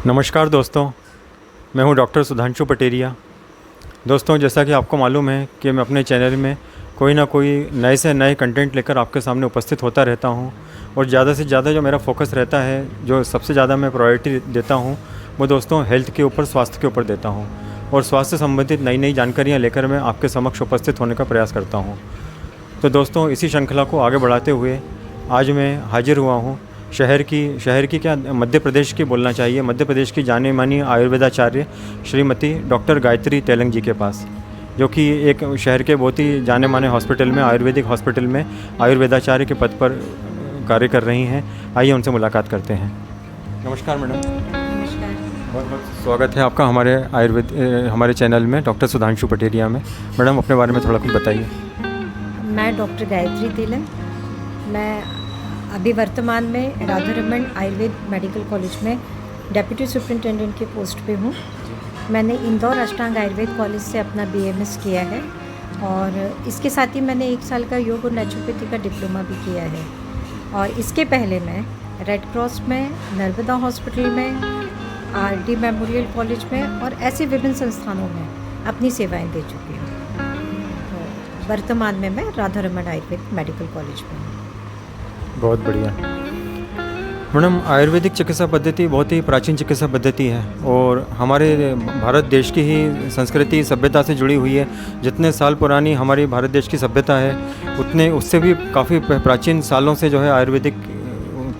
नमस्कार दोस्तों, मैं हूं डॉक्टर सुधांशु पटेरिया। दोस्तों, जैसा कि आपको मालूम है कि मैं अपने चैनल में कोई ना कोई नए से नए कंटेंट लेकर आपके सामने उपस्थित होता रहता हूं और ज़्यादा से ज़्यादा जो मेरा फोकस रहता है, जो सबसे ज़्यादा मैं प्रायोरिटी देता हूं, वो दोस्तों हेल्थ के ऊपर, स्वास्थ्य के ऊपर देता हूं और स्वास्थ्य संबंधित नई नई जानकारियाँ लेकर मैं आपके समक्ष उपस्थित होने का प्रयास करता हूँ। तो दोस्तों, इसी श्रृंखला को आगे बढ़ाते हुए आज मैं हाजिर हुआ हूँ शहर की क्या, मध्य प्रदेश की बोलना चाहिए, मध्य प्रदेश की जानी मानी आयुर्वेदाचार्य श्रीमती डॉक्टर गायत्री तेलंग जी के पास, जो कि एक शहर के बहुत ही जाने माने हॉस्पिटल में, आयुर्वेदिक हॉस्पिटल में आयुर्वेदाचार्य के पद पर कार्य कर रही हैं। आइए उनसे मुलाकात करते हैं। नमस्कार मैडम। नमस्कार। बहुत बहुत स्वागत है आपका हमारे चैनल में, डॉक्टर सुधांशु पटेरिया में। मैडम, अपने बारे में थोड़ा कुछ बताइए। मैं डॉक्टर गायत्री तेलंग, मैं अभी वर्तमान में राधा रमन आयुर्वेद मेडिकल कॉलेज में डेप्यूटी सुपरिटेंडेंट के पोस्ट पे हूँ। मैंने इंदौर अष्टांग आयुर्वेद कॉलेज से अपना BMS किया है और इसके साथ ही मैंने 1 साल का योग और नेचुरोपैथी का डिप्लोमा भी किया है। और इसके पहले मैं रेड क्रॉस में, नर्मदा हॉस्पिटल में, RD मेमोरियल कॉलेज में और ऐसे विभिन्न संस्थानों में अपनी सेवाएँ दे चुकी हूँ। तो वर्तमान में मैं राधा रमन आयुर्वेद मेडिकल कॉलेज में हूँ। बहुत बढ़िया मैडम। आयुर्वेदिक चिकित्सा पद्धति बहुत ही प्राचीन चिकित्सा पद्धति है और हमारे भारत देश की ही संस्कृति, सभ्यता से जुड़ी हुई है। जितने साल पुरानी हमारी भारत देश की सभ्यता है, उतने उससे भी काफ़ी प्राचीन सालों से जो है आयुर्वेदिक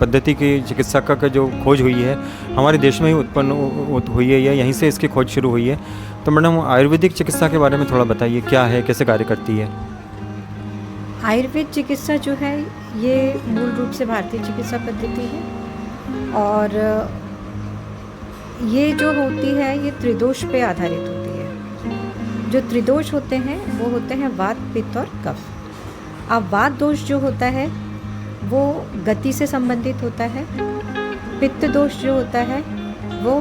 पद्धति की चिकित्सा का जो खोज हुई है, हमारे देश में ही उत्पन्न हुई है, यहीं से इसकी खोज शुरू हुई है। तो मैडम, आयुर्वेदिक चिकित्सा के बारे में थोड़ा बताइए, क्या है, कैसे कार्य करती है? आयुर्वेद चिकित्सा जो है ये मूल रूप से भारतीय चिकित्सा पद्धति है और ये जो होती है ये त्रिदोष पे आधारित होती है। जो त्रिदोष होते हैं वो होते हैं वात, पित्त और कफ। अब वात दोष जो होता है वो गति से संबंधित होता है। पित्त दोष जो होता है वो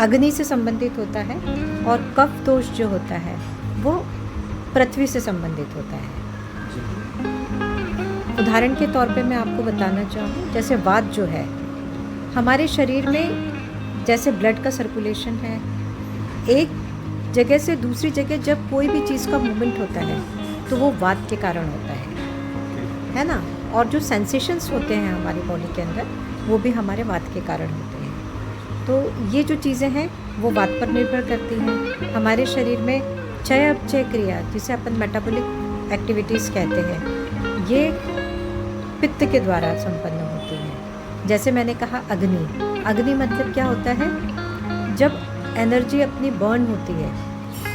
अग्नि से संबंधित होता है और कफ दोष जो होता है वो पृथ्वी से संबंधित होता है। उदाहरण के तौर पे मैं आपको बताना चाहूँ, जैसे वात जो है हमारे शरीर में, जैसे ब्लड का सर्कुलेशन है, एक जगह से दूसरी जगह जब कोई भी चीज़ का मूवमेंट होता है तो वो वात के कारण होता है ना। और जो सेंसेशंस होते हैं हमारी बॉडी के अंदर वो भी हमारे वात के कारण होते हैं। तो ये जो चीज़ें हैं वो वात पर निर्भर करती हैं। हमारे शरीर में चय अपचय क्रिया, जिसे अपन मेटाबॉलिक एक्टिविटीज़ कहते हैं, ये पित्त के द्वारा संपन्न होती है। जैसे मैंने कहा अग्नि मतलब क्या होता है, जब एनर्जी अपनी बर्न होती है,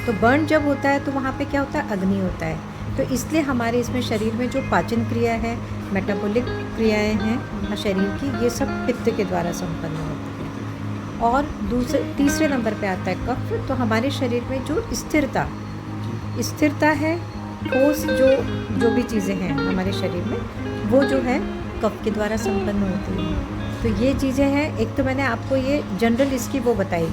तो बर्न जब होता है तो वहाँ पे क्या होता है, अग्नि होता है। तो इसलिए हमारे इसमें शरीर में जो पाचन क्रिया है, मेटाबॉलिक क्रियाएं हैं शरीर की, ये सब पित्त के द्वारा संपन्न होती है। और तीसरे नंबर पे आता है कफ। तो हमारे शरीर में जो स्थिरता है, ठोस जो भी चीज़ें हैं हमारे शरीर में, वो जो है कफ के द्वारा संपन्न होती है। तो ये चीज़ें हैं। एक तो मैंने आपको ये जनरल इसकी वो बताई,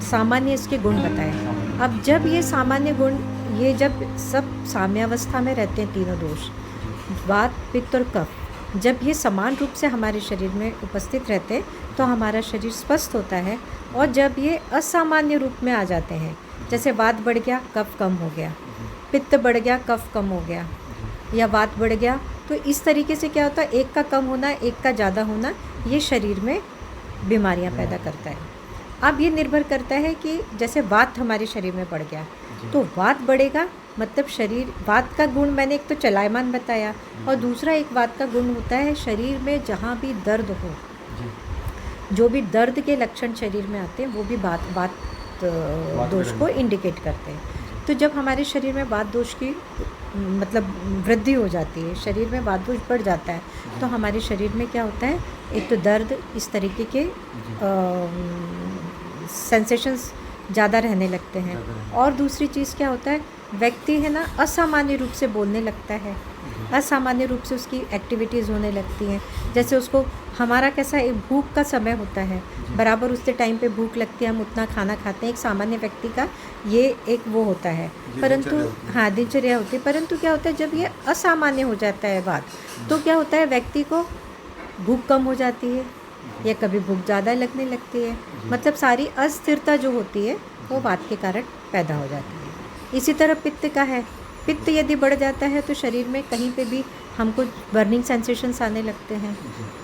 सामान्य इसके गुण बताए। अब जब ये सामान्य गुण, ये जब सब साम्यावस्था में रहते हैं, तीनों दोष वात, पित्त और कफ, जब ये समान रूप से हमारे शरीर में उपस्थित रहते हैं तो हमारा शरीर स्वस्थ होता है। और जब ये असामान्य रूप में आ जाते हैं, जैसे वात बढ़ गया, कफ कम हो गया, पित्त बढ़ गया, कफ कम हो गया, या वात बढ़ गया, तो इस तरीके से क्या होता है, एक का कम होना, एक का ज़्यादा होना, ये शरीर में बीमारियां पैदा करता है। अब ये निर्भर करता है कि जैसे वात हमारे शरीर में बढ़ गया तो वात बढ़ेगा, मतलब शरीर, वात का गुण मैंने एक तो चलायमान बताया और दूसरा एक वात का गुण होता है शरीर में जहाँ भी दर्द हो, जो भी दर्द के लक्षण शरीर में आते हैं वो भी वात दोष को इंडिकेट करते हैं। तो जब हमारे शरीर में वात दोष की मतलब वृद्धि हो जाती है, शरीर में वात दोष बढ़ जाता है, तो हमारे शरीर में क्या होता है, एक तो दर्द, इस तरीके के सेंसेशंस ज़्यादा रहने लगते हैं। और दूसरी चीज़ क्या होता है, व्यक्ति है ना असामान्य रूप से बोलने लगता है, असामान्य रूप से उसकी एक्टिविटीज़ होने लगती हैं। जैसे उसको, हमारा कैसा एक भूख का समय होता है, बराबर उसके टाइम पे भूख लगती है, हम उतना खाना खाते हैं, एक सामान्य व्यक्ति का ये एक वो होता है। परंतु हाँ, दिनचर्या होती है। परंतु क्या होता है, जब ये असामान्य हो जाता है बात, तो क्या होता है, व्यक्ति को भूख कम हो जाती है, या कभी भूख ज़्यादा लगने लगती है। मतलब सारी अस्थिरता जो होती है वो वात के कारण पैदा हो जाती है। इसी तरह पित्त का है। पित्त यदि बढ़ जाता है तो शरीर में कहीं पे भी हमको बर्निंग सेंसेशंस आने लगते हैं,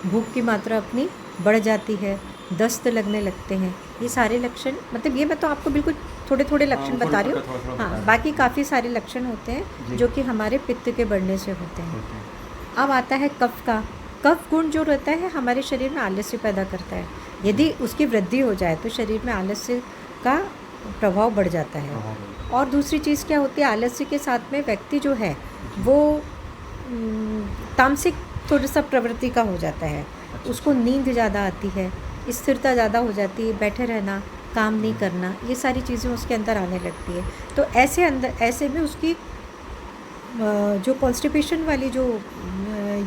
भूख की मात्रा अपनी बढ़ जाती है, दस्त लगने लगते हैं। ये सारे लक्षण, मतलब ये मैं तो आपको बिल्कुल थोड़े थोड़े लक्षण बता रही हूँ। हाँ, बाकी काफ़ी सारे लक्षण होते हैं जो कि हमारे पित्त के बढ़ने से होते हैं। अब आता है कफ का। कफ गुण जो रहता है हमारे शरीर में आलस्य पैदा करता है। यदि उसकी वृद्धि हो जाए तो शरीर में आलस्य का प्रभाव बढ़ जाता है। और दूसरी चीज़ क्या होती है, आलस्य के साथ में व्यक्ति जो है वो तामसिक थोड़ा सा प्रवृत्ति का हो जाता है। उसको नींद ज़्यादा आती है, स्थिरता ज़्यादा हो जाती है, बैठे रहना, काम नहीं करना, ये सारी चीज़ें उसके अंदर आने लगती है। तो ऐसे में उसकी जो कॉन्स्टिपेशन वाली जो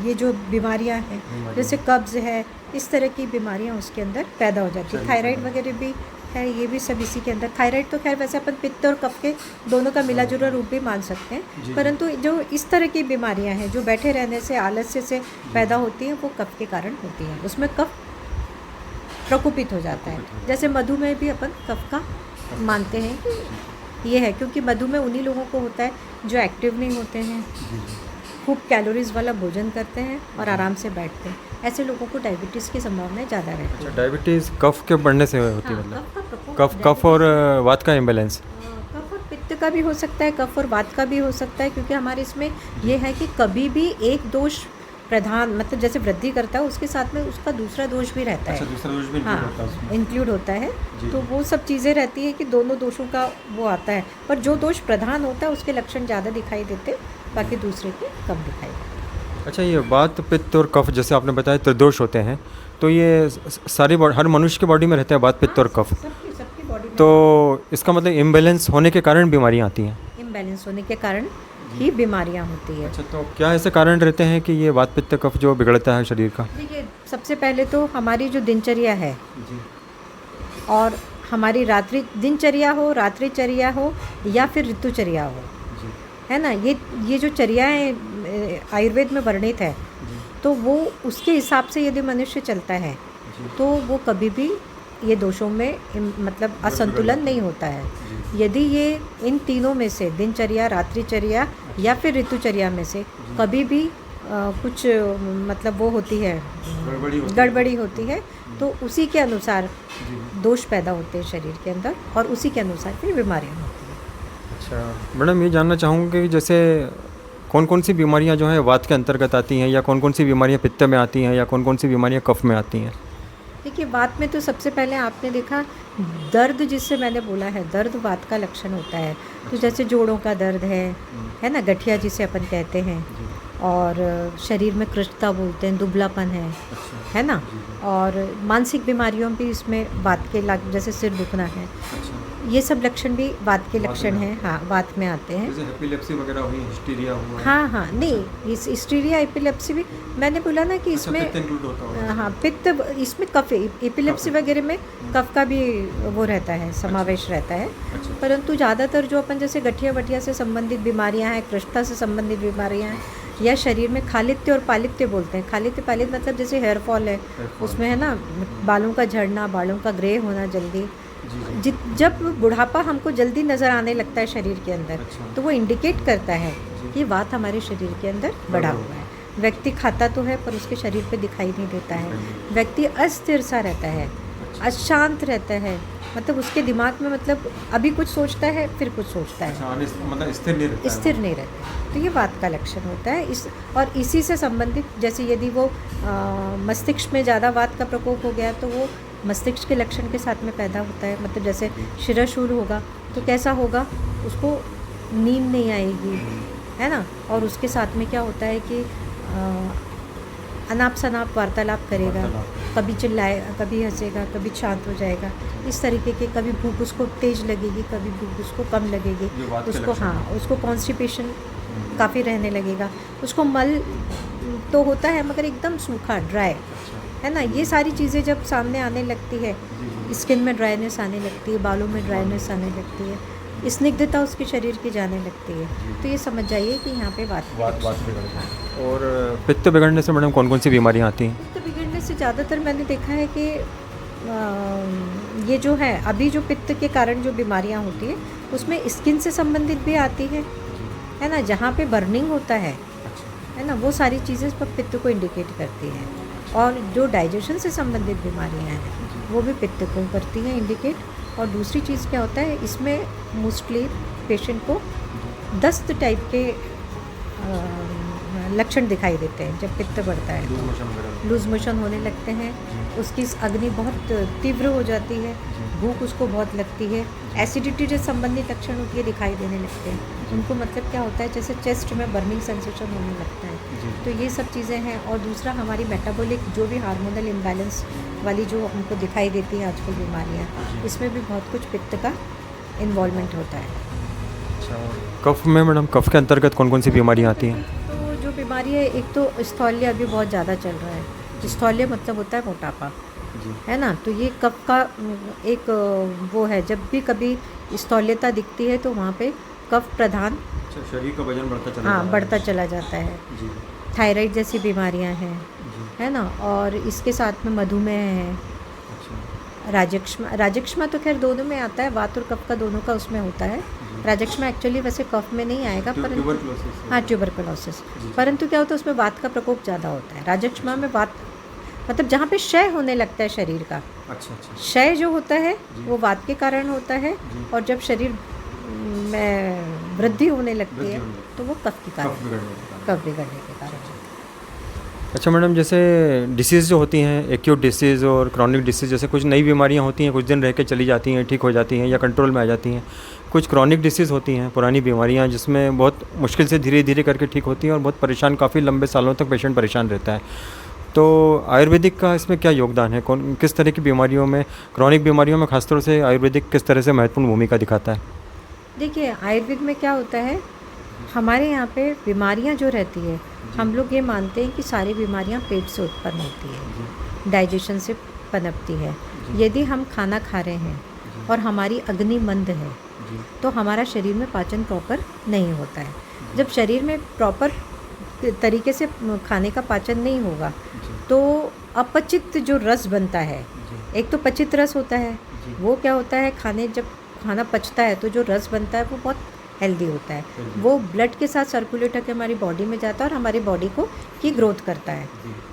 ये जो बीमारियां हैं, जैसे कब्ज़ है, इस तरह की बीमारियां उसके अंदर पैदा हो जाती है। थायराइड वगैरह भी है, ये भी सब इसी के अंदर। थायराइड तो खैर वैसे अपन पित्त और कफ के दोनों का मिला जुला रूप भी मान सकते हैं, परंतु जो इस तरह की बीमारियां हैं जो बैठे रहने से, आलस्य से पैदा होती हैं, वो कफ के कारण होती हैं। उसमें कफ प्रकोपित हो जाता है। जैसे मधुमेह भी अपन कफ का मानते हैं कि ये है, क्योंकि मधुमेह उन्हीं लोगों को होता है जो एक्टिव नहीं होते हैं, खूब कैलोरीज वाला भोजन करते हैं और आराम से बैठते हैं। ऐसे लोगों को डायबिटीज़ की संभावना ज़्यादा रहती है। डायबिटीज़ कफ के बढ़ने से होती है, मतलब कफ का प्रकोप, कफ और वात का इम्बैलेंस। कफ और पित्त का भी हो सकता है, कफ और वात का भी हो सकता है, क्योंकि हमारे इसमें ये है कि कभी भी एक दोष प्रधान, मतलब जैसे वृद्धि करता है उसके साथ में उसका दूसरा दोष भी रहता है। दूसरा दोष भी हाँ, इंक्लूड होता है। तो वो सब चीज़ें रहती है कि दोनों दोषों का वो आता है, पर जो दोष प्रधान होता है उसके लक्षण ज़्यादा दिखाई देते, बाकी दूसरे के कम दिखाई देते। अच्छा, ये वात, पित्त और कफ जैसे आपने बताया त्रिदोष होते हैं, तो ये हर मनुष्य के बॉडी में रहते हैं वात, पित्त और कफ। सबकी बॉडी में तो इसका मतलब इम्बैलेंस होने के कारण बीमारियां आती हैं। इम्बैलेंस होने के कारण ही बीमारियां होती है। अच्छा, तो क्या ऐसे कारण रहते हैं कि ये वात, पित्त, कफ जो बिगड़ता है शरीर का? देखिए, सबसे पहले तो हमारी जो दिनचर्या है और हमारी दिनचर्या हो, रात्रिचर्या हो या फिर ऋतुचर्या हो, है ना, ये जो चर्याएं आयुर्वेद में वर्णित है, तो वो उसके हिसाब से यदि मनुष्य चलता है तो वो कभी भी ये दोषों में मतलब असंतुलन नहीं होता है। यदि ये इन तीनों में से, दिनचर्या, रात्रिचर्या या फिर ऋतुचर्या में से कभी भी कुछ मतलब वो होती है, गड़बड़ी होती है, तो उसी के अनुसार दोष पैदा होते हैं शरीर के अंदर और उसी के अनुसार फिर बीमारियाँ होती हैं। अच्छा मैडम, ये जानना चाहूँगी कि जैसे कौन कौन सी बीमारियां जो हैं वात के अंतर्गत आती हैं, या कौन कौन सी बीमारियां पित्त में आती हैं, या कौन कौन सी बीमारियां कफ में आती हैं? देखिए, वात में तो सबसे पहले आपने देखा दर्द, जिससे मैंने बोला है, दर्द वात का लक्षण होता है। तो जैसे जोड़ों का दर्द है ना, गठिया जिसे अपन कहते हैं, और शरीर में कृष्णता बोलते हैं, दुबलापन है ना, और मानसिक बीमारियों भी इसमें वात के जैसे सिर दुखना है, ये सब लक्षण भी वात के लक्षण हैं। हाँ, वात में आते हैं। जैसे एपिलेप्सी वगैरह हुई, हिस्टीरिया हुआ। हाँ, नहीं, इस हिस्टीरिया, एपिलेप्सी भी मैंने बोला ना कि इसमें हाँ, पित्त, इसमें कफ, एपिलेप्सी वगैरह में कफ का भी वो रहता है, समावेश रहता है। परंतु ज़्यादातर जो अपन जैसे गठिया वठिया से संबंधित बीमारियां हैं, कृष्णता से संबंधित बीमारियां हैं, या शरीर में खालित्य और पालित्य बोलते हैं। खालित्य पालित्य मतलब जैसे हेयर फॉल है, उसमें है ना, बालों का झड़ना, बालों का ग्रे होना जल्दी, जब बुढ़ापा हमको जल्दी नज़र आने लगता है शरीर के अंदर, तो वो इंडिकेट करता है कि वात हमारे शरीर के अंदर बढ़ा हुआ है। व्यक्ति खाता तो है पर उसके शरीर पे दिखाई नहीं देता है। व्यक्ति अस्थिर सा रहता है, अशांत रहता है, मतलब उसके दिमाग में मतलब अभी कुछ सोचता है फिर कुछ सोचता है, मतलब स्थिर नहीं रहता। तो ये वात का लक्षण होता है। और इसी से संबंधित जैसे यदि वो मस्तिष्क में ज़्यादा वात का प्रकोप हो गया तो वो मस्तिष्क के लक्षण के साथ में पैदा होता है। मतलब जैसे शिरशूल होगा तो कैसा होगा, उसको नींद नहीं आएगी, है ना, और उसके साथ में क्या होता है कि अनाप शनाप वार्तालाप करेगा, कभी चिल्लाएगा, कभी हंसेगा, कभी शांत हो जाएगा, इस तरीके के। कभी भूख उसको तेज़ लगेगी, कभी भूख उसको कम लगेगी, उसको उसको कॉन्स्टिपेशन काफ़ी रहने लगेगा, उसको मल तो होता है मगर एकदम सूखा, ड्राई, है ना। ये सारी चीज़ें जब सामने आने लगती है, स्किन में ड्राइनेस आने लगती है, बालों में ड्राइनेस आने लगती है, स्निग्धता उसके शरीर की जाने लगती है, तो ये समझ जाइए कि यहाँ पे वात बिगड़ना है। और पित्त बिगड़ने से मैडम कौन कौन सी बीमारियाँ आती हैं? पित्त बिगड़ने जैसे ज़्यादातर मैंने देखा है कि ये जो है अभी जो पित्त के कारण जो बीमारियां होती है उसमें स्किन से संबंधित भी आती है ना, जहाँ पे बर्निंग होता है ना, वो सारी चीज़ें पर पित्त को इंडिकेट करती हैं। और जो डाइजेशन से संबंधित बीमारियां हैं वो भी पित्त को करती हैं इंडिकेट। और दूसरी चीज़ क्या होता है, इसमें मोस्टली पेशेंट को दस्त टाइप के लक्षण दिखाई देते हैं जब पित्त बढ़ता है। लूज मोशन होने लगते हैं, उसकी अग्नि बहुत तीव्र हो जाती है, भूख उसको बहुत लगती है, एसिडिटी से संबंधित लक्षण होती है दिखाई देने लगते हैं उनको। मतलब क्या होता है, जैसे चेस्ट में बर्निंग सेंसेशन होने लगता है। तो ये सब चीज़ें हैं। और दूसरा हमारी मेटाबॉलिक जो भी हार्मोनल इम्बैलेंस वाली जो हमको दिखाई देती है आजकल बीमारियाँ, इसमें भी बहुत कुछ पित्त का इन्वॉल्वमेंट होता है। कफ में मैडम, कफ के अंतर्गत कौन कौन सी बीमारियाँ आती हैं? तो जो बीमारी है, एक तो स्थौल्य अभी बहुत ज़्यादा चल रहा है। स्थौल्य मतलब होता है मोटापा, है ना। तो ये कफ का एक वो है, जब भी कभी स्थौल्यता दिखती है तो वहाँ पे कफ प्रधान शरीर का वजन बढ़ता चला जाता है। थायराइड जैसी बीमारियाँ हैं, है ना। और इसके साथ में मधुमेह है, राजक्षमा तो खैर दोनों में आता है, वात और कफ का दोनों का उसमें होता है। राजक्षमा एक्चुअली वैसे कफ में नहीं आएगा, परंतु हाँ ट्यूबरकुलोसिस, परंतु क्या होता है उसमें वात का प्रकोप ज़्यादा होता है। राजक्षमा में वात मतलब जहाँ पे क्षय होने लगता है शरीर का, क्षय जो होता है वो वात के कारण होता है। और जब शरीर में वृद्धि होने लगती है तो वो कफ के कारण, कफ बिगड़ने के कारण। अच्छा मैडम, जैसे डिसीज़ जो होती हैं, एक्यूट डिसीज़ और क्रॉनिक डिसीज़, जैसे कुछ नई बीमारियां होती हैं, कुछ दिन रह के चली जाती हैं, ठीक हो जाती हैं या कंट्रोल में आ जाती हैं। कुछ क्रॉनिक डिसीज़ होती हैं, पुरानी बीमारियां, जिसमें बहुत मुश्किल से धीरे धीरे करके ठीक होती हैं और बहुत परेशान, काफ़ी लंबे सालों तक पेशेंट परेशान रहता है। तो आयुर्वेदिक का इसमें क्या योगदान है? किस तरह की बीमारियों में, क्रॉनिक बीमारियों में खासतौर से आयुर्वेदिक किस तरह से महत्वपूर्ण भूमिका दिखाता है? देखिए, आयुर्वेद में क्या होता है, हमारे यहाँ पे बीमारियाँ जो रहती है, हम लोग ये मानते हैं कि सारी बीमारियाँ पेट से उत्पन्न होती है, डाइजेशन से पनपती है। यदि हम खाना खा रहे हैं और हमारी अग्नि मंद है तो हमारा शरीर में पाचन प्रॉपर नहीं होता है। जब शरीर में प्रॉपर तरीके से खाने का पाचन नहीं होगा तो अपचित जो रस बनता है, एक तो पचित रस होता है, वो क्या होता है, जब खाना पचता है तो जो रस बनता है वो बहुत हेल्दी होता है, वो ब्लड के साथ सर्कुलेट होकर हमारी बॉडी में जाता है और हमारी बॉडी को की ग्रोथ करता है।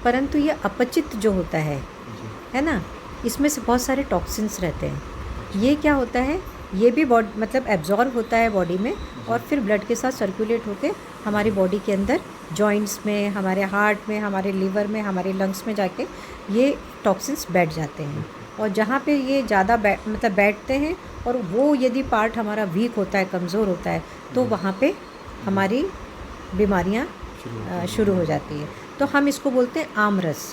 परंतु ये अपचित जो होता है ना, इसमें से बहुत सारे टॉक्सिन्स रहते हैं। ये क्या होता है, ये भी बॉडी मतलब एब्जॉर्ब होता है बॉडी में और फिर ब्लड के साथ सर्कुलेट होकर हमारी बॉडी के अंदर जॉइंट्स में, हमारे हार्ट में, हमारे लीवर में, हमारे लंग्स में जाके ये टॉक्सिन्स बैठ जाते हैं। और जहाँ पे ये ज़्यादा बैठते हैं और वो यदि पार्ट हमारा वीक होता है, कमज़ोर होता है, तो वहाँ पे हमारी बीमारियाँ शुरू हो जाती है। तो हम इसको बोलते हैं आमरस,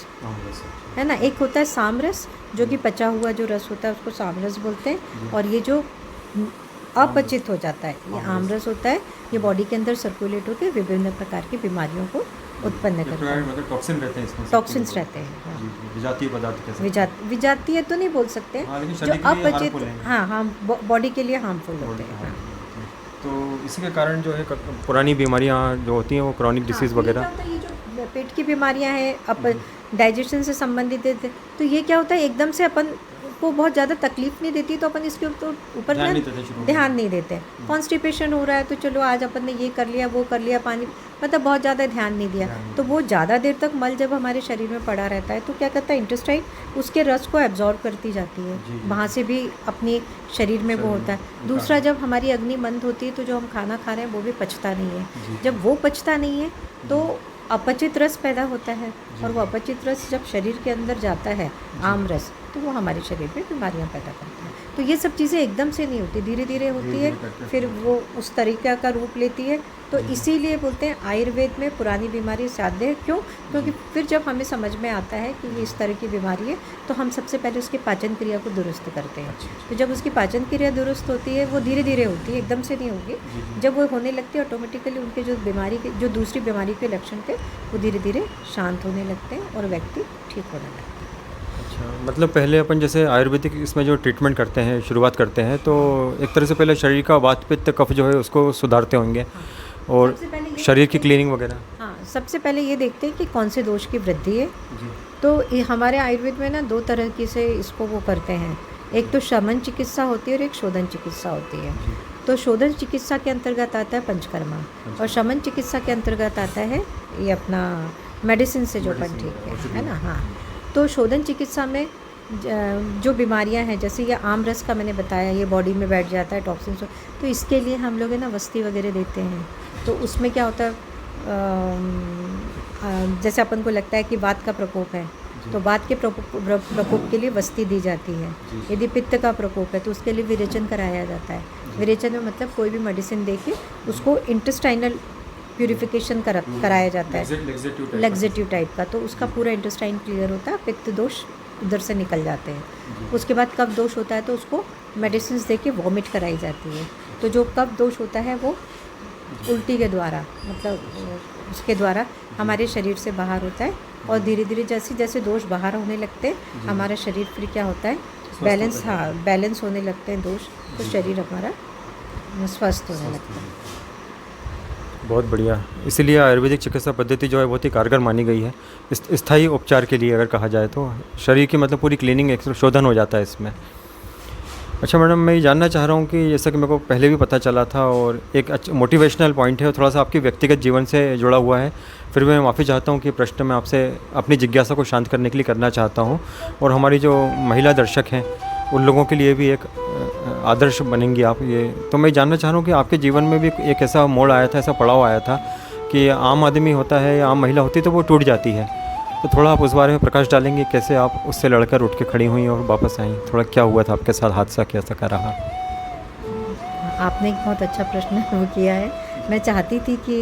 है ना। एक होता है सामरस, जो कि पचा हुआ जो रस होता है उसको सामरस बोलते हैं। और ये जो अपचित हो जाता है ये आमरस होता है। ये बॉडी के अंदर सर्कुलेट होकर विभिन्न प्रकार की बीमारियों को उत्पन्न करता है। मतलब टॉक्सिन रहते हैं इसमें, टॉक्सिन्स रहते हैं, हाँ। विजातीय पदार्थ कैसे? विजातीय तो नहीं बोल सकते, जो अपचित, हाँ, बॉडी के लिए हार्मफुल होते हैं, हाँ। तो इसी के कारण जो है पुरानी बीमारियां जो होती हैं वो क्रॉनिक डिसीज़ वगैरह, ये जो पेट की बीमारियां हैं, डाइजेशन से संबंधित है, तो ये क्या होता है, एकदम से अपन को बहुत ज़्यादा तकलीफ नहीं देती तो अपन इसके ऊपर ध्यान नहीं देते। कॉन्स्टिपेशन हो रहा है तो चलो आज अपन ने ये कर लिया, वो कर लिया, पानी मतलब बहुत ज़्यादा ध्यान नहीं दिया, तो वो ज़्यादा देर तक मल जब हमारे शरीर में पड़ा रहता है तो क्या करता है, इंटेस्टाइन उसके रस को एब्जॉर्ब करती जाती है, वहाँ से भी अपनी शरीर में वो होता है। दूसरा, जब हमारी अग्नि मंद होती है तो जो हम खाना खा रहे हैं वो भी पचता नहीं है। जब वो पचता नहीं है तो अपचित रस पैदा होता है, और वो अपचित रस जब शरीर के अंदर जाता है, आम रस, तो वो हमारे शरीर में बीमारियां पैदा करता है। तो ये सब चीज़ें एकदम से नहीं होती, धीरे धीरे होती है, फिर वो उस तरीक़ा का रूप लेती है। तो इसीलिए बोलते हैं आयुर्वेद में पुरानी बीमारी साध्य है। क्यों? क्योंकि फिर जब हमें समझ में आता है कि ये इस तरह की बीमारी है तो हम सबसे पहले उसकी पाचन क्रिया को दुरुस्त करते हैं। तो जब उसकी पाचन क्रिया दुरुस्त होती है, वो धीरे धीरे होती है, एकदम से नहीं होगी। जब वो होने लगती है ऑटोमेटिकली उनके जो बीमारी के, जो दूसरी बीमारी के लक्षण थे, वो धीरे धीरे शांत होने लगते हैं और व्यक्ति ठीक होने लगता है। अच्छा, मतलब पहले अपन जैसे आयुर्वेदिक इसमें जो ट्रीटमेंट करते हैं, शुरुआत करते हैं, तो एक तरह से पहले शरीर का वात पित्त कफ जो है उसको सुधारते होंगे और शरीर की क्लीनिंग वगैरह। हाँ, सबसे पहले ये देखते हैं कि कौन से दोष की वृद्धि है। जी तो हमारे आयुर्वेद में ना 2 तरह की से इसको वो करते हैं। एक तो शमन चिकित्सा होती है और एक शोधन चिकित्सा होती है। जी तो शोधन चिकित्सा के अंतर्गत आता है पंचकर्मा, और शमन चिकित्सा के अंतर्गत आता है ये अपना मेडिसिन से जो अपन ठीक है ना। हाँ, तो शोधन चिकित्सा में जो बीमारियां हैं, जैसे ये आम रस का मैंने बताया, ये बॉडी में बैठ जाता है टॉक्सिन, तो इसके लिए हम लोग है ना वस्ती वगैरह देते हैं। तो उसमें क्या होता है, जैसे अपन को लगता है कि वात का प्रकोप है, तो वात के प्रकोप के लिए वस्ती दी जाती है। यदि पित्त का प्रकोप है तो उसके लिए विरेचन कराया जाता है। विरेचन में मतलब कोई भी मेडिसिन दे के उसको इंटेस्टाइनल प्यूरिफिकेशन कराया जाता है, लेग्जेटिव टाइप का। तो उसका पूरा इंटेस्टाइन क्लियर होता है, पित्त दोष उधर से निकल जाते हैं। उसके बाद कफ दोष होता है तो उसको मेडिसिन दे के वॉमिट कराई जाती है। तो जो कफ दोष होता है वो उल्टी के द्वारा, मतलब उसके द्वारा हमारे शरीर से बाहर होता है, और धीरे धीरे जैसे जैसे दोष बाहर होने लगते हैं हमारा शरीर फिर क्या होता है, बैलेंस होने लगते हैं दोष, तो शरीर हमारा स्वस्थ होने लगता है। बहुत बढ़िया। इसीलिए आयुर्वेदिक चिकित्सा पद्धति जो है बहुत ही कारगर मानी गई है स्थायी उपचार के लिए। अगर कहा जाए तो शरीर की मतलब पूरी क्लीनिंग शोधन हो जाता है इसमें। अच्छा मैडम, मैं ये जानना चाह रहा हूँ कि जैसा कि मेरे को पहले भी पता चला था और एक अच्छा मोटिवेशनल पॉइंट है और थोड़ा सा आपके व्यक्तिगत जीवन से जुड़ा हुआ है, फिर मैं माफ़ी चाहता हूँ कि प्रश्न मैं आपसे अपनी जिज्ञासा को शांत करने के लिए करना चाहता हूँ, और हमारी जो महिला दर्शक हैं उन लोगों के लिए भी एक आदर्श बनेंगी आप। ये तो मैं जानना चाह रहा हूँ कि आपके जीवन में भी एक ऐसा मोड़ आया था, ऐसा पड़ाव आया था कि आम आदमी होता है या आम महिला होती है तो वो टूट जाती है, तो थोड़ा आप उस बारे में प्रकाश डालेंगे, कैसे आप उससे लड़कर उठ के खड़ी हुई और वापस आई, थोड़ा क्या हुआ था आपके साथ, हादसा कैसा का रहा? आपने एक बहुत अच्छा प्रश्न वो किया है। मैं चाहती थी कि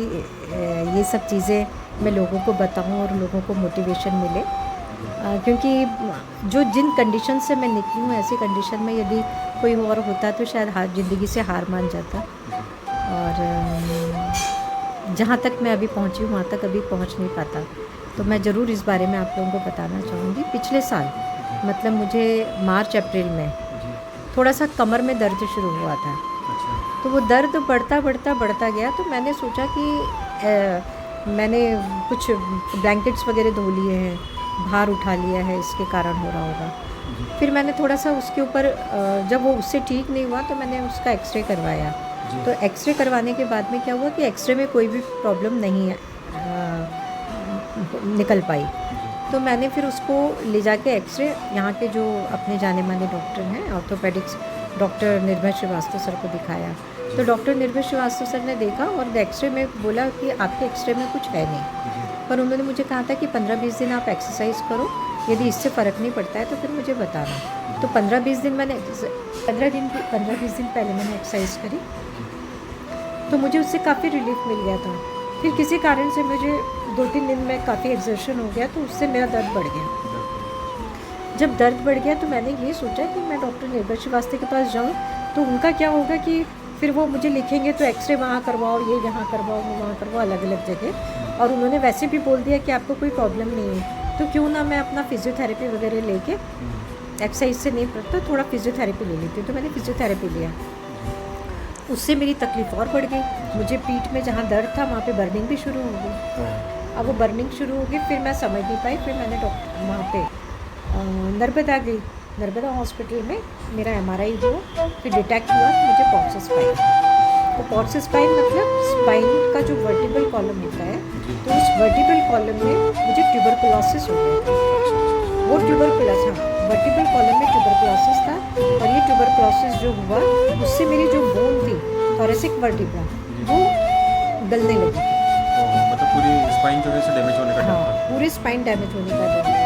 ये सब चीज़ें मैं लोगों को बताऊं और लोगों को मोटिवेशन मिले, क्योंकि जो जिन कंडीशन से मैं निकली हूँ, ऐसी कंडीशन में यदि कोई और होता तो शायद ज़िंदगी से हार मान जाता, और जहाँ तक मैं अभी पहुँची हूँ वहाँ तक अभी पहुँच नहीं पाता। तो मैं ज़रूर इस बारे में आप लोगों को बताना चाहूँगी। पिछले साल मतलब मुझे मार्च अप्रैल में थोड़ा सा कमर में दर्द शुरू हुआ था। तो वो दर्द बढ़ता गया, तो मैंने सोचा कि मैंने कुछ ब्लैंकेट्स वगैरह धो लिए हैं, भार उठा लिया है, इसके कारण हो रहा होगा। फिर मैंने थोड़ा सा उसके ऊपर जब वो उससे ठीक नहीं हुआ तो मैंने उसका एक्सरे करवाया। तो एक्सरे करवाने के बाद में क्या हुआ कि एक्सरे में कोई भी प्रॉब्लम नहीं निकल पाई। तो मैंने फिर उसको ले जाके एक्सरे यहाँ के जो अपने जाने माने डॉक्टर हैं, ऑर्थोपेडिक्स डॉक्टर निर्भय श्रीवास्तव सर को दिखाया। तो डॉक्टर निर्भय श्रीवास्तव सर ने देखा और एक्सरे में बोला कि आपके एक्सरे में कुछ है नहीं, पर उन्होंने मुझे कहा था कि 15-20 दिन आप एक्सरसाइज करो, यदि इससे फ़र्क नहीं पड़ता है तो फिर मुझे बताना। तो 15-20 दिन मैंने 15-20 दिन पहले मैंने एक्सरसाइज करी, तो मुझे उससे काफ़ी रिलीफ मिल गया था। फिर किसी कारण से मुझे 2-3 दिन में काफ़ी एक्सर्शन हो गया, तो उससे मेरा दर्द बढ़ गया। जब दर्द बढ़ गया तो मैंने ये सोचा कि मैं डॉक्टर निर्भय श्रीवास्तव के पास जाऊँ, तो उनका क्या होगा कि फिर वो मुझे लिखेंगे तो एक्सरे वहाँ करवाओ, ये यहाँ करवाओ, वो वहाँ करवाओ, अलग अलग जगह। और उन्होंने वैसे भी बोल दिया कि आपको कोई प्रॉब्लम नहीं है, तो क्यों ना मैं अपना फिजियोथेरेपी वगैरह लेके, एक्सरसाइज से नहीं पड़ता, थोड़ा फिजियोथेरेपी ले लेती हूँ। तो मैंने फिजियोथेरेपी लिया, उससे मेरी तकलीफ़ और बढ़ गई। मुझे पीठ में जहाँ दर्द था वहाँ पे बर्निंग भी शुरू हो गई। अब वो बर्निंग शुरू हो गई, फिर मैं समझ नहीं पाई, फिर मैंने डॉक्टर वहाँ पे नर्मदा गई, नर्मदा हॉस्पिटल में मेरा MRI हुआ, फिर डिटेक्ट हुआ कि मुझे पॉक्स स्पाइन। तो पॉक्स स्पाइन मतलब स्पाइन का जो वर्टिबल कॉलम होता है, तो उस वर्टिबल कॉलम में मुझे ट्यूबरकुलोसिस हो गया। वो ट्यूबरकुलोसिस, हाँ, वर्टिबल कॉलम में ट्यूबरकुलोसिस था, और ये ट्यूबरकुलोसिस जो हुआ उससे मेरी जो बोन थी थोरेसिक वर्टिब्रा वो गलने लगी थी। मतलब पूरी स्पाइन जो है इसे डैमेज होने का डर था। पूरी स्पाइन डैमेज होने का डर था।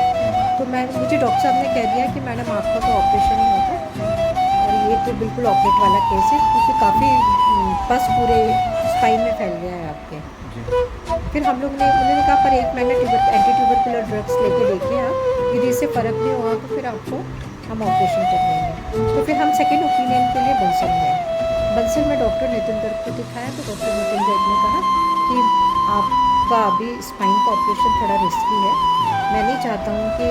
तो मुझे डॉक्टर साहब ने कह दिया कि मैडम आपका तो ऑपरेशन ही होगा, और ये तो बिल्कुल ऑपरेट वाला केस है, क्योंकि काफ़ी पस पूरे स्पाइन में फैल गया है आपके। फिर हम लोग ने उन्होंने कहा पर 1 महीना एंटी ट्यूबरकुलर ड्रग्स लेके देखिए आप, यदि इससे फ़र्क नहीं हुआ तो फिर आपको हम ऑपरेशन कर देंगे। तो फिर हम सेकेंड ओपिनियन के लिए बंसल गए। बंसल में डॉक्टर नितिन गर्ग को दिखाया, तो डॉक्टर नितिन गर्ग ने कहा कि आपका अभी स्पाइन का ऑपरेशन थोड़ा रिस्की है, मैं नहीं चाहता हूँ कि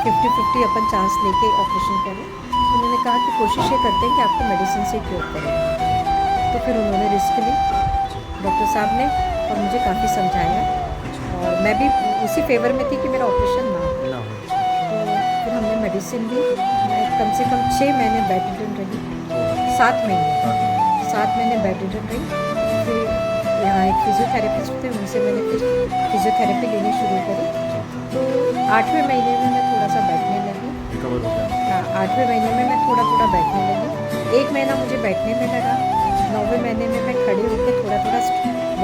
50-50 अपन चांस लेके ऑपरेशन करें। उन्होंने कहा कि कोशिश ये करते हैं कि आपको मेडिसिन से क्योर करें। तो फिर उन्होंने रिस्क ली डॉक्टर साहब ने, और मुझे काफ़ी समझाया, मैं भी उसी फेवर में थी कि मेरा ऑपरेशन ना हो। ना हो। तो फिर हमने मेडिसिन ली, मैं कम से कम 6 महीने बेड रिडन रही, 7 महीने बेड रिडन रही। फिर यहाँ एक फिजियोथेरेपिस्ट थे, उनसे मैंने फिर फिजियोथेरेपी लेनी शुरू करी। तो 8वें महीने में मैं थोड़ा सा बैठने लगी। रिकवर हो गया। हाँ, 8वें महीने में मैं थोड़ा थोड़ा बैठने लगी। 1 महीना मुझे बैठने में लगा। 9वें महीने में मैं खड़े होकर थोड़ा थोड़ा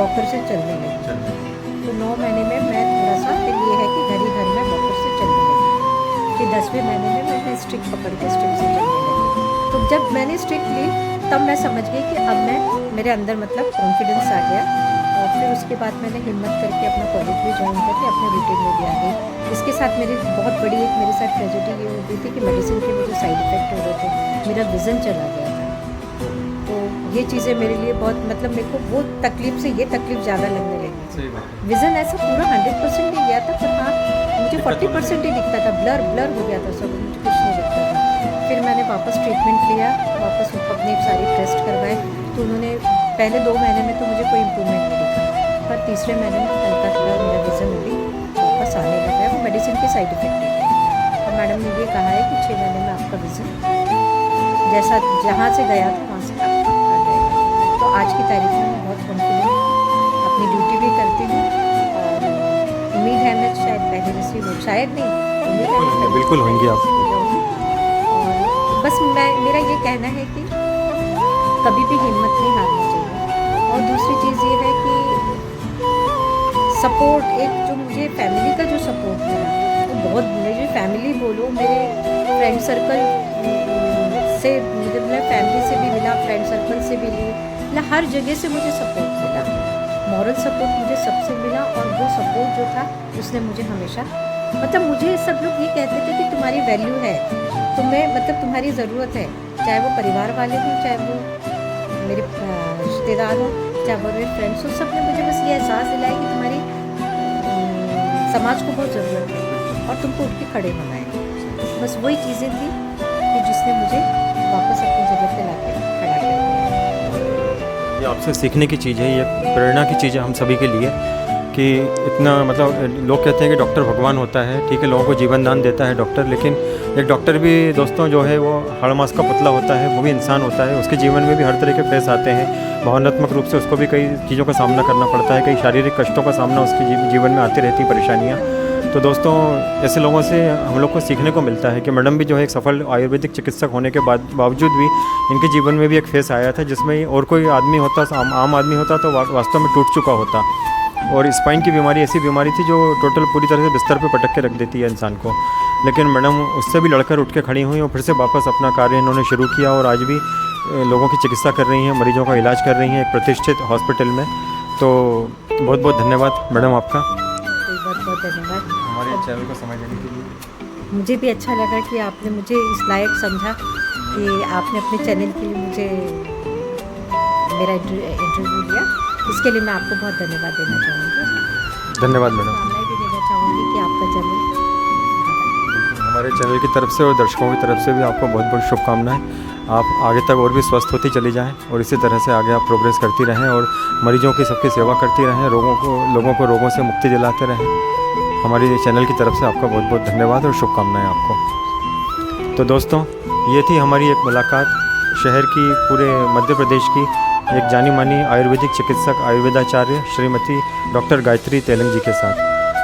वॉकर से चलने लगी। तो 9 महीने में मैं थोड़ा सा, फिर ये है कि घर ही घर में वॉकर से चलने लगी। फिर 10वें महीने में मैं स्टिक पकड़ के स्टिक से चलने लगी। तो जब मैंने स्टिक ली तब मैं समझ गई कि अब मैं, मेरे अंदर मतलब कॉन्फिडेंस आ गया। और फिर उसके बाद मैंने हिम्मत करके अपना कॉलेज भी ज्वाइन करके अपने रूटीन में भी आ गई। इसके साथ मेरी बहुत बड़ी एक मेरे साथ ट्रेजेडी ये हो गई थी कि मेडिसिन के मुझे साइड इफ़ेक्ट हो रहे थे, मेरा विज़न चला गया था। तो ये चीज़ें मेरे लिए बहुत, मतलब मेरे को वो तकलीफ़ से ये तकलीफ़ ज़्यादा लगने लगी। सही बात है। विज़न ऐसा पूरा 100% नहीं गया था, पर हाँ मुझे 40% ही दिखता था, ब्लर हो गया था सब, मुझे कुछ नहीं दिखता था। फिर मैंने वापस ट्रीटमेंट लिया, वापस अपने सारे टेस्ट करवाए। तो उन्होंने पहले 2 महीने में तो मुझे कोई इम्प्रूवमेंट नहीं दिखा, पर तीसरे महीने में हल्का थोड़ा मेरा विज़न भी वापस आने लगा है। वो मेडिसिन के साइड इफ़ेक्ट है। और मैडम ने ये कहा है कि 6 महीने में आपका विज़न जैसा जहाँ से गया था वहाँ से आप आ जाएगा। तो आज की तारीख में मैं बहुत कॉन्फिडेंट अपनी ड्यूटी भी करती हूँ। और उम्मीद है मैं शायद पहले जैसी हो, शायद नहीं, उम्मीद है मैं पहले बिल्कुल होंगी आप। हो जाऊँगी। और बस मेरा ये कहना है कि कभी भी हिम्मत नहीं हारनी चाहिए। और दूसरी चीज़ ये है कि सपोर्ट, एक जो मुझे फैमिली का जो सपोर्ट मिला वो बहुत, मेरी फैमिली बोलो, मेरे फ्रेंड सर्कल से, मतलब फैमिली से भी मिला, फ्रेंड सर्कल से भी मिला, हर जगह से मुझे सपोर्ट मिला। मॉरल सपोर्ट मुझे सबसे मिला। और वो सपोर्ट जो था उसने मुझे हमेशा, मतलब मुझे सब लोग ये कहते थे कि तुम्हारी वैल्यू है, तुम्हें, मतलब तुम्हारी ज़रूरत है, चाहे वो परिवार वाले हों, चाहे वो मेरे रिश्तेदार हों, चाहे वो मेरे फ्रेंड्स हों, सब ने मुझे बस ये एहसास दिलाया कि तुम्हारी समाज को बहुत ज़रूरत है और तुमको उठ के खड़े होना है। बस वही चीज़ें थी कि जिसने मुझे वापस अपनी जगह पे लाके खड़ा कर दिया। ये आपसे सीखने की चीज़ है, ये प्रेरणा की चीज़ है हम सभी के लिए कि इतना, मतलब लोग कहते हैं कि डॉक्टर भगवान होता है, ठीक है, लोगों को जीवन दान देता है डॉक्टर, लेकिन एक डॉक्टर भी दोस्तों जो है वो हाड़ मांस का पुतला होता है, वो भी इंसान होता है। उसके जीवन में भी हर तरह के फेस आते हैं, भावनात्मक रूप से उसको भी कई चीज़ों का सामना करना पड़ता है, कई शारीरिक कष्टों का सामना उसके जीवन में आती रहती परेशानियाँ। तो दोस्तों ऐसे लोगों से हम लोग को सीखने को मिलता है कि मैडम भी जो है एक सफल आयुर्वेदिक चिकित्सक होने के बावजूद भी इनके जीवन में भी एक फेस आया था जिसमें और कोई आदमी होता, आम आदमी होता तो वास्तव में टूट चुका होता। और स्पाइन की बीमारी ऐसी बीमारी थी जो टोटल पूरी तरह से बिस्तर पे पटक के रख देती है इंसान को, लेकिन मैडम उससे भी लड़कर उठ के खड़ी हुई और फिर से वापस अपना कार्य इन्होंने शुरू किया और आज भी लोगों की चिकित्सा कर रही हैं, मरीजों का इलाज कर रही हैं एक प्रतिष्ठित हॉस्पिटल में। तो बहुत बहुत धन्यवाद मैडम आपका, बहुत बहुत धन्यवाद हमारे चैनल को समय देने के लिए। मुझे भी अच्छा लगा कि आपने मुझे इस लायक समझा कि आपने अपने चैनल के लिए मुझे मेरा इंटरव्यू लिया। इसके लिए मैं आपको बहुत धन्यवाद देना चाहूँगी। धन्यवाद मैडम। मैं भी देना चाहूँगी कि आपका चैनल, हमारे चैनल की तरफ से और दर्शकों की तरफ से भी आपको बहुत बहुत शुभकामनाएं। आप आगे तक और भी स्वस्थ होती चली जाएं और इसी तरह से आगे आप प्रोग्रेस करती रहें और मरीजों की सबकी सेवा करती रहें, लोगों को रोगों से मुक्ति दिलाते रहें। हमारी चैनल की तरफ से आपका बहुत बहुत धन्यवाद और शुभकामनाएं आपको। तो दोस्तों ये थी हमारी एक मुलाकात शहर की, पूरे मध्य प्रदेश की एक जानी मानी आयुर्वेदिक चिकित्सक आयुर्वेदाचार्य श्रीमती डॉक्टर गायत्री तेलंग जी के साथ।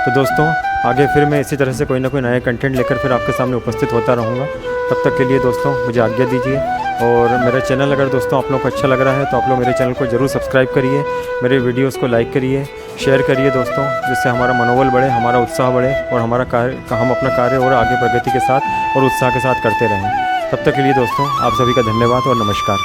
तो दोस्तों आगे फिर मैं इसी तरह से कोई ना कोई नया कंटेंट लेकर फिर आपके सामने उपस्थित होता रहूँगा। तब तक के लिए दोस्तों मुझे आज्ञा दीजिए। और मेरा चैनल अगर दोस्तों आप लोग को अच्छा लग रहा है तो आप लोग मेरे चैनल को ज़रूर सब्सक्राइब करिए, मेरे वीडियोस को लाइक करिए, शेयर करिए दोस्तों, जिससे हमारा मनोबल बढ़े, हमारा उत्साह बढ़े और हम अपना कार्य और आगे प्रगति के साथ और उत्साह के साथ करते रहें। तब तक के लिए दोस्तों आप सभी का धन्यवाद और नमस्कार।